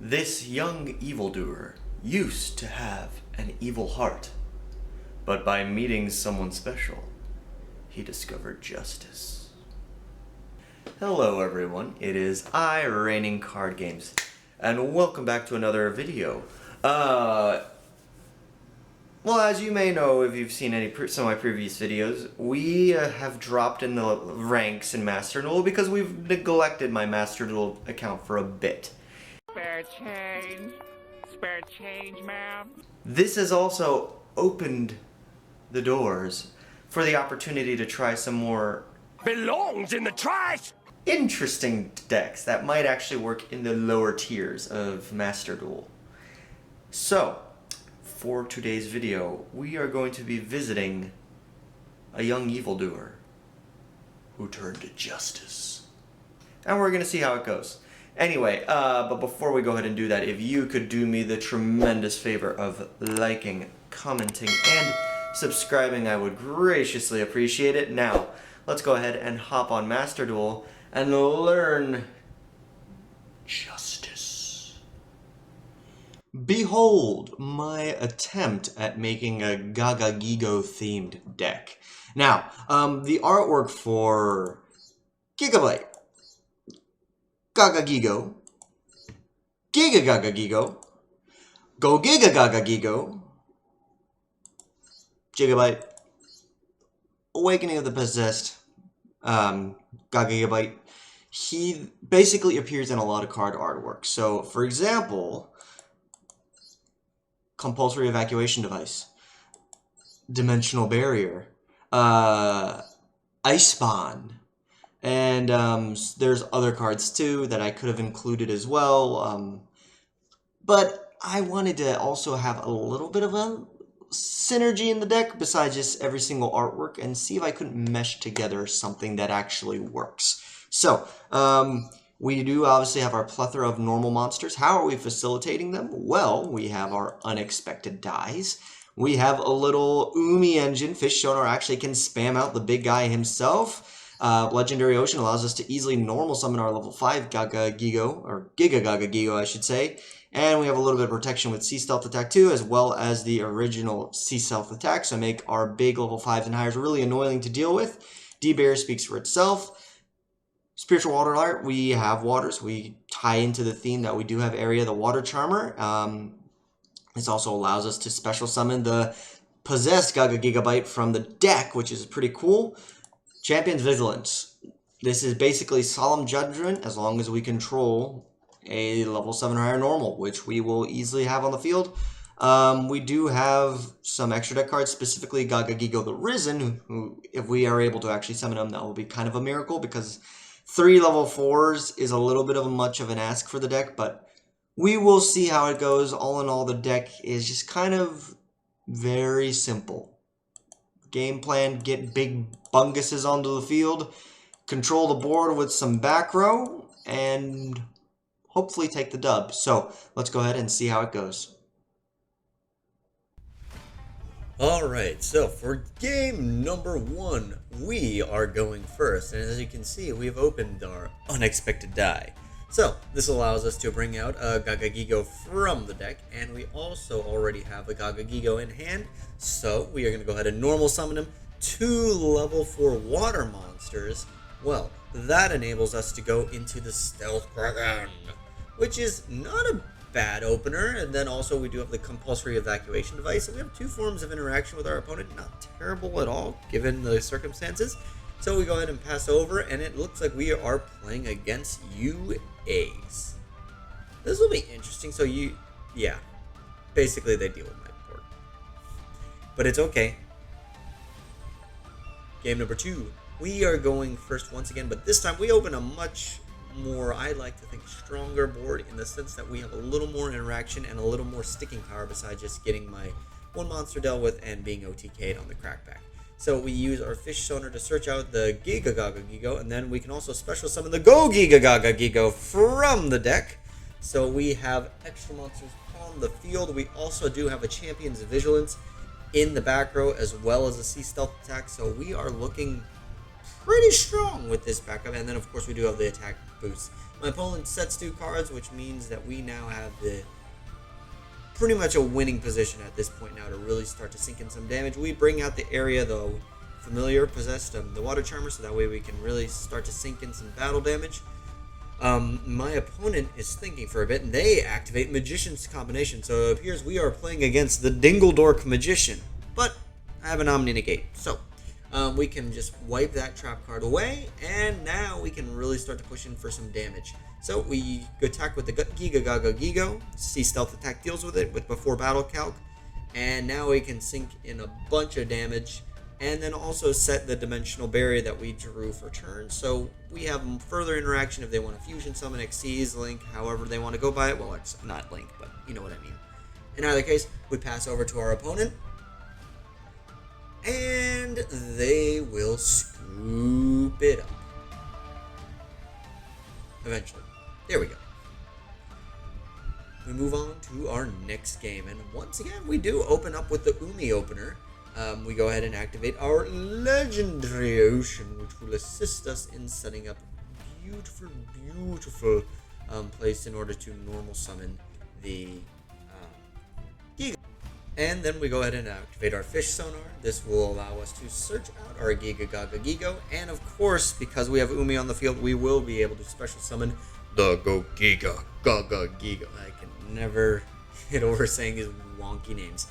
This young evildoer used to have an evil heart, but by meeting someone special, he discovered justice. Hello everyone, it is I, RainingCardGames, and welcome back to another video. Well, as you may know if you've seen some of my previous videos, we have dropped in the ranks in Master Duel because we've neglected my Master Duel account for a bit. Spare change, ma'am. This has also opened the doors for the opportunity to try some more Belongs in the trash! interesting decks that might actually work in the lower tiers of Master Duel. So, for today's video, we are going to be visiting a young evildoer who turned to justice. And we're going to see how it goes. Anyway, but before we go ahead and do that, if you could do me the tremendous favor of liking, commenting, and subscribing, I would graciously appreciate it. Now, let's go ahead and hop on Master Duel and learn justice. Behold my attempt at making a Gagagigo themed deck. Now, the artwork for Gagagigo, Gagagigo, Go Gagagigo, Gigabyte, Awakening of the Possessed, Gagagigo. He basically appears in a lot of card artwork. So, for example, Compulsory Evacuation Device, Dimensional Barrier, Ice Bond, and there's other cards too that I could have included as well, but I wanted to also have a little bit of a synergy in the deck besides just every single artwork and see if I couldn't mesh together something that actually works. So, we do obviously have our plethora of normal monsters. How are we facilitating them? Well, we have our unexpected dies. We have a little Umi engine. Fish Shoner actually can spam out the big guy himself. Legendary Ocean allows us to easily normal summon our level 5 Gagagigo, or Gagagigo I should say. And we have a little bit of protection with Sea Stealth Attack too, as well as the original Sea Stealth Attack, so make our big level 5s and higher really annoying to deal with. D-Bear speaks for itself. Spiritual Water Art, we have waters. We tie into the theme that we do have Area the Water Charmer. This also allows us to special summon the possessed Gagagigo from the deck, which is pretty cool. Champion's Vigilance. This is basically Solemn Judgment as long as we control a level 7 or higher normal, which we will easily have on the field. We do have some extra deck cards, specifically Gagagigo the Risen, who, if we are able to actually summon him, that will be kind of a miracle, because 3 level 4s is a little bit of much of an ask for the deck, but we will see how it goes. All in all, the deck is just kind of very simple. Game plan, get big bunguses onto the field, control the board with some back row, and hopefully take the dub. So let's go ahead and see how it goes. Alright, so for game number 1, we are going first, and as you can see, we've opened our unexpected die. So, this allows us to bring out a Gagagigo from the deck, and we also already have a Gagagigo in hand, so we are going to go ahead and normal summon him. 2 level 4 water monsters. Well, that enables us to go into the Stealth Dragon, which is not a bad opener, and then also we do have the Compulsory Evacuation Device, and we have 2 forms of interaction with our opponent. Not terrible at all, given the circumstances. So we go ahead and pass over, and it looks like we are playing against UAs. This will be interesting. So yeah, basically they deal with my board, but it's okay. Game number 2, we are going first once again, but this time we open a much more, I like to think, stronger board, in the sense that we have a little more interaction and a little more sticking power besides just getting my 1 monster dealt with and being OTK'd on the crackback. So we use our Fish Sonar to search out the Gagagigo, and then we can also special summon the Go Gagagigo from the deck. So we have extra monsters on the field. We also do have a Champion's Vigilance in the back row, as well as a Sea Stealth Attack. So we are looking pretty strong with this backup, and then of course we do have the attack boost My opponent sets 2 cards, which means that we now have the pretty much a winning position at this point now to really start to sink in some damage. We bring out the area, though, familiar possessed the water charmer, so that way we can really start to sink in some battle damage. My opponent is thinking for a bit, and they activate Magician's Combination, so it appears we are playing against the Dingledork Magician, but I have an Omni Negate, so we can just wipe that trap card away, and now we can really start to push in for some damage. So we attack with the Gagagigo. See Stealth Attack deals with it with before battle calc, and now we can sink in a bunch of damage, and then also set the dimensional barrier that we drew for turn. So we have further interaction if they want to fusion summon, Xyz, Link, however they want to go by it. Well, it's not Link, but you know what I mean. In either case, we pass over to our opponent, and they will scoop it up. Eventually. There we go. We move on to our next game, and once again, we do open up with the Umi opener. We go ahead and activate our Legendary Ocean, which will assist us in setting up beautiful, beautiful place in order to normal summon the Giga. And then we go ahead and activate our Fish Sonar. This will allow us to search out our Gagagigo, and of course, because we have Umi on the field, we will be able to special summon the Gagagigo. I can never get over saying his wonky names.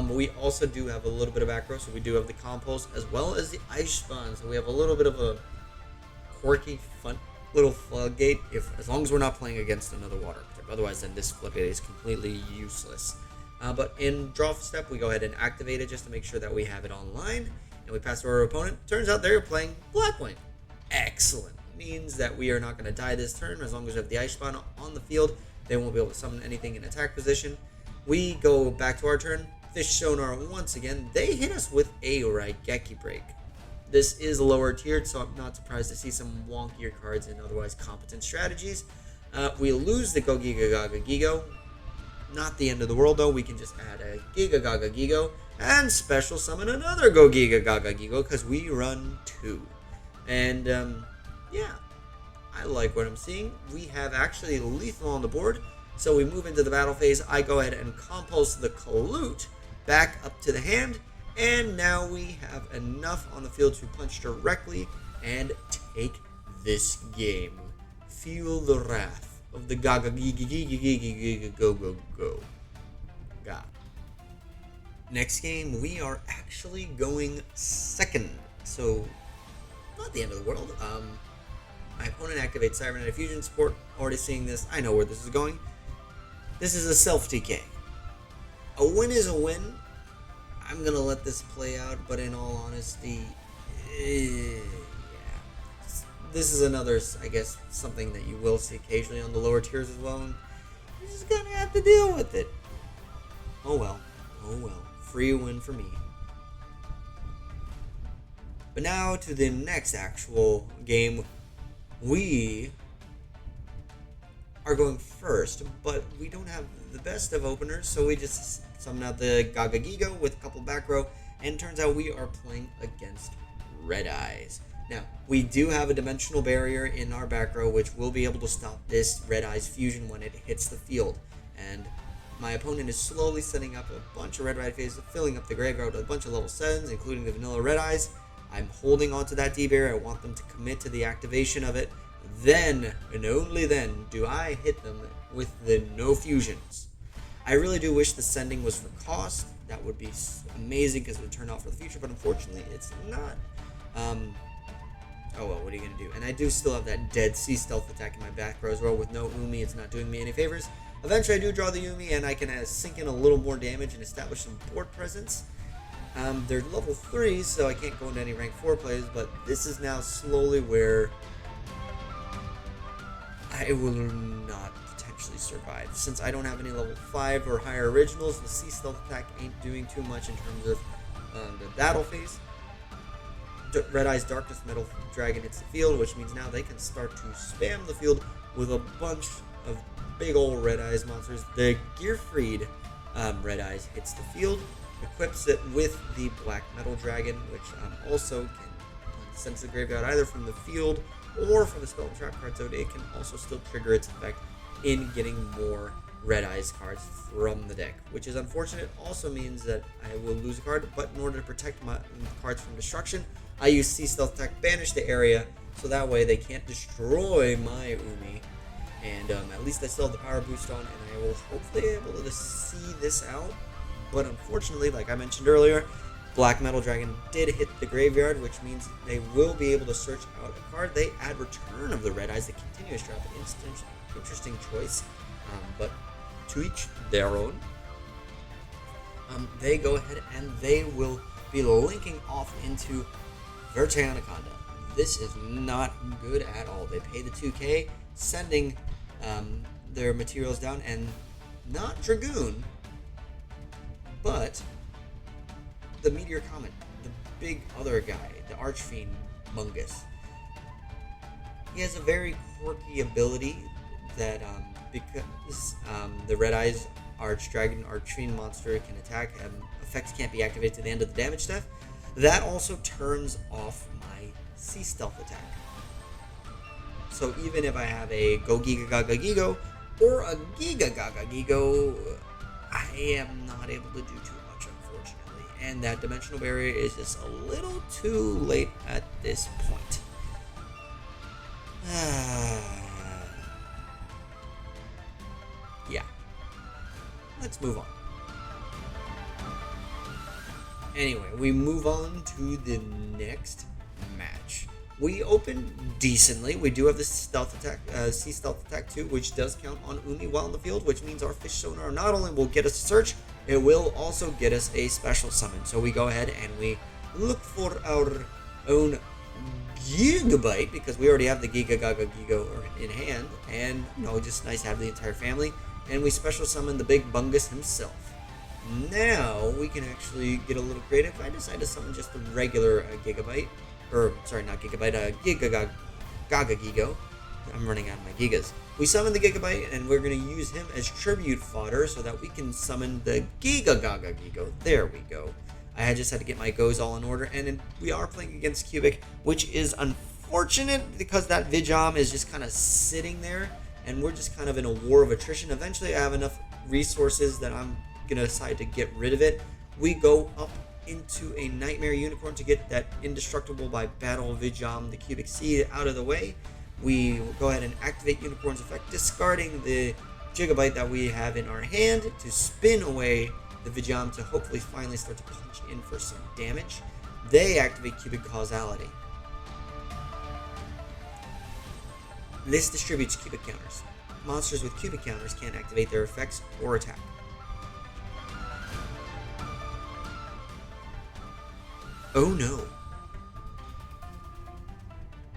We also do have a little bit of back row, so we do have the Compulse as well as the Ice Spawn, so we have a little bit of a quirky, fun little floodgate, as long as we're not playing against another water type. Otherwise, then this floodgate is completely useless. But in draw step, we go ahead and activate it just to make sure that we have it online, and we pass to our opponent. Turns out they're playing Blackwing. Excellent. Means that we are not going to die this turn. As long as we have the Ice Spawn on the field, they won't be able to summon anything in attack position. We go back to our turn. Fish Sonar once again. They hit us with a Raigeki Break. This is lower tiered, so I'm not surprised to see some wonkier cards and otherwise competent strategies. We lose the Gagagigo. Not the end of the world, though. We can just add a Gagagigo and special summon another Gagagigo because we run 2. And yeah, I like what I'm seeing. We have actually lethal on the board, so we move into the battle phase. I go ahead and compulse the Kalute back up to the hand, and now we have enough on the field to punch directly and take this game. Feel the wrath of the Gagagigo. Next game, we are actually going second, so not the end of the world. My opponent activates Cybernetic Fusion support. Already seeing this, I know where this is going. This is a self-TK. A win is a win. I'm going to let this play out, but in all honesty, yeah. This is another, I guess, something that you will see occasionally on the lower tiers as well, and you're just going to have to deal with it. Oh well. Oh well. Free win for me. But now to the next actual game. We are going first, but we don't have the best of openers, so we just summon out the Gagagigo with a couple back row, and turns out we are playing against Red Eyes. Now, we do have a dimensional barrier in our back row, which will be able to stop this Red Eyes fusion when it hits the field, and my opponent is slowly setting up a bunch of Red Eyes phases, filling up the graveyard with a bunch of level 7s, including the vanilla Red Eyes. I'm holding on to that D-barrier. I want them to commit to the activation of it. Then, and only then, do I hit them with the no fusions. I really do wish the sending was for cost. That would be amazing because it would turn out for the future, but unfortunately it's not. Oh well, what are you going to do? And I do still have that Dead Sea Stealth attack in my back row as well. With no Umi, it's not doing me any favors. Eventually I do draw the Umi, and I can sink in a little more damage and establish some board presence. They're level 3, so I can't go into any rank 4 plays, but this is now slowly where I will not potentially survive. Since I don't have any level 5 or higher originals, the Sea Stealth attack ain't doing too much in terms of the battle phase. Red Eye's Darkness Metal Dragon hits the field, which means now they can start to spam the field with a bunch of big old Red Eyes monsters. The Gearfried Red Eyes hits the field, equips it with the Black Metal Dragon, which also can send to the graveyard either from the field or from the Spell and Trap card zone, it can also still trigger its effect in getting more Red Eyes cards from the deck, which is unfortunate. Also means that I will lose a card, but in order to protect my cards from destruction, I use Sea Stealth Attack, banish the area, so that way they can't destroy my Umi. And at least I still have the power boost on, and I will hopefully be able to see this out. But unfortunately, like I mentioned earlier, Black Metal Dragon did hit the graveyard, which means they will be able to search out a card. They add Return of the Red Eyes, the continuous trap, interesting choice, but to each their own. They go ahead and they will be linking off into Verte Anaconda. This is not good at all. They pay the 2k, sending their materials down, and not Dragoon, but the Meteor Comet, the big other guy, the Archfiend Mungus. He has a very quirky ability that because the Red Eyes Archdragon Archfiend monster can attack, effects can't be activated to the end of the damage step. That also turns off my Sea Stealth attack. So even if I have a Go Giga Gagagigo or a Giga Gagagigo, I am not able to do too much, unfortunately. And that Dimensional Barrier is just a little too late at this point. Yeah. Let's move on. Anyway, we move on to the next match. We open decently. We do have the stealth attack, Sea Stealth Attack 2, which does count on Umi while in the field, which means our Fish Sonar not only will get us a search, it will also get us a special summon. So we go ahead and we look for our own Gigabyte, because we already have the Giga Gagagigo in hand, and just nice to have the entire family. And we special summon the big Bungus himself. Now we can actually get a little creative. I decide to summon just a regular Gigabyte. Or, sorry, not Gigabyte, Gagagigo. I'm running out of my Gigas. We summon the Gigabyte, and we're going to use him as tribute fodder so that we can summon the Giga Gagagigo. There we go. I just had to get my goes all in order, and we are playing against Cubic, which is unfortunate because that Vijam is just kind of sitting there, and we're just kind of in a war of attrition. Eventually, I have enough resources that I'm going to decide to get rid of it. We go up into a Nightmare Unicorn to get that Indestructible by Battle Vijam, the Cubic Seed, out of the way. We go ahead and activate Unicorn's effect, discarding the Gigabyte that we have in our hand to spin away the Vijam to hopefully finally start to punch in for some damage. They activate Cubic Causality. This distributes Cubic counters. Monsters with Cubic counters can't activate their effects or attack. Oh no.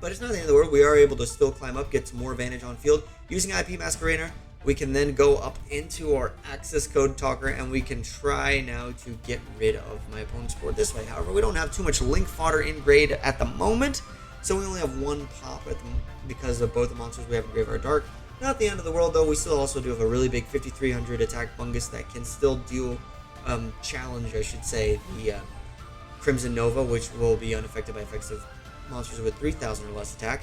But it's not the end of the world. We are able to still climb up, get some more advantage on field. Using IP Masquerader, we can then go up into our access code talker, and we can try now to get rid of my opponent's board this way. However, we don't have too much link fodder in grade at the moment, so we only have one pop because of both the monsters we have in Graveyard Dark. Not the end of the world, though. We still also do have a really big 5300 attack Bungus that can still deal challenge, I should say, the Crimson Nova, which will be unaffected by effects of monsters with 3000 or less attack.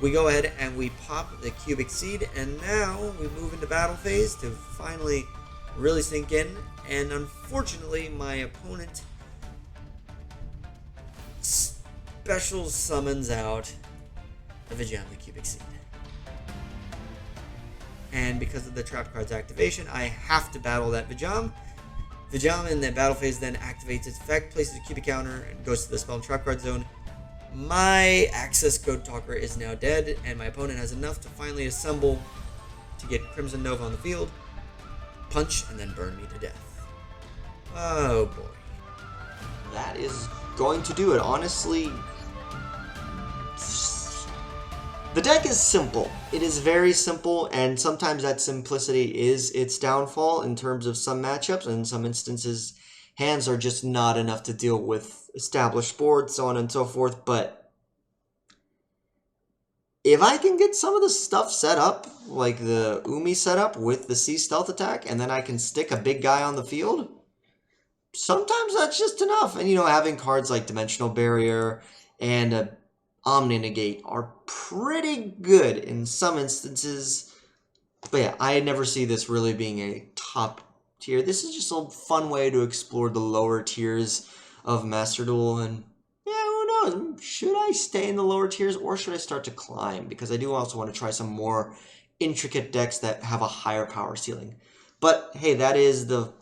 We go ahead and we pop the Cubic Seed, and now we move into battle phase to finally really sink in. And unfortunately, my opponent special summons out the Vijam, the Cubic Seed. And because of the trap card's activation, I have to battle that Vijam. Vijam in the battle phase then activates its effect, places a Cubic counter, and goes to the spell and trap card zone. My access code talker is now dead, and my opponent has enough to finally assemble to get Crimson Nova on the field, punch, and then burn me to death. Oh boy. That is going to do it. Honestly, the deck is simple. It is very simple, and sometimes that simplicity is its downfall in terms of some matchups, and in some instances, hands are just not enough to deal with established boards, so on and so forth. But if I can get some of the stuff set up, like the Umi setup with the Sea Stealth attack, and then I can stick a big guy on the field, sometimes that's just enough. And having cards like Dimensional Barrier and Omni Negate are pretty good in some instances. But yeah, I never see this really being a top tier. This is just a fun way to explore the lower tiers of Master Duel. And yeah, who knows? Should I stay in the lower tiers or should I start to climb? Because I do also want to try some more intricate decks that have a higher power ceiling. But hey, that is the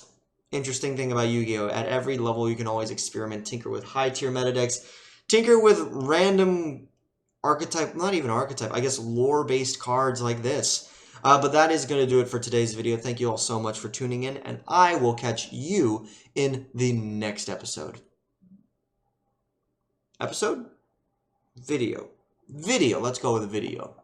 interesting thing about Yu-Gi-Oh! At every level, you can always experiment, tinker with high-tier meta decks, tinker with random archetype, not even archetype, I guess lore-based cards like this. But that is going to do it for today's video. Thank you all so much for tuning in, and I will catch you in the next episode. Episode? Video. Video. Let's go with video.